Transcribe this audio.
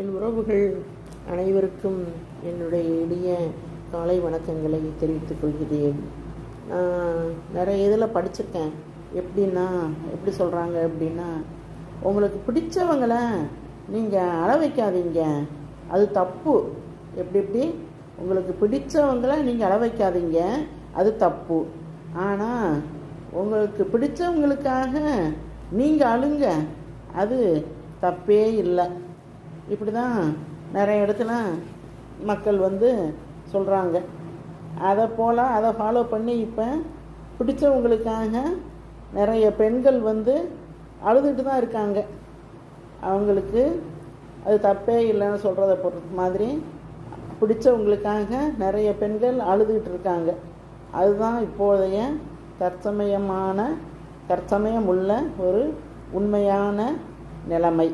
என் உறவுகள் அனைவருக்கும் என்னுடைய எளிய காலை வணக்கங்களை தெரிவித்துக் கொள்கிறேன். நான் நிறைய இதில் படிச்சிருக்கேன். எப்படி சொல்கிறாங்க அப்படின்னா, உங்களுக்கு பிடிச்சவங்கள நீங்கள் அழ வைக்காதீங்க, அது தப்பு. எப்படி உங்களுக்கு பிடிச்சவங்கள நீங்கள் அழ வைக்காதீங்க, அது தப்பு. ஆனால் உங்களுக்கு பிடிச்சவங்களுக்காக நீங்கள் அழுங்க, அது தப்பே இல்லை. இப்படி தான் நிறைய இடத்துல மக்கள் சொல்கிறாங்க. அதை ஃபாலோ பண்ணி இப்போ பிடிச்சவங்களுக்காக நிறைய பெண்கள் அழுதுட்டு தான் இருக்காங்க. அவங்களுக்கு அது தப்பே இல்லைன்னு சொல்கிறத பொறுத்த மாதிரி பிடிச்சவங்களுக்காக நிறைய பெண்கள் அழுதுகிட்டு இருக்காங்க. அதுதான் இப்போதைய தற்சமயம் உள்ள ஒரு உண்மையான நிலைமை.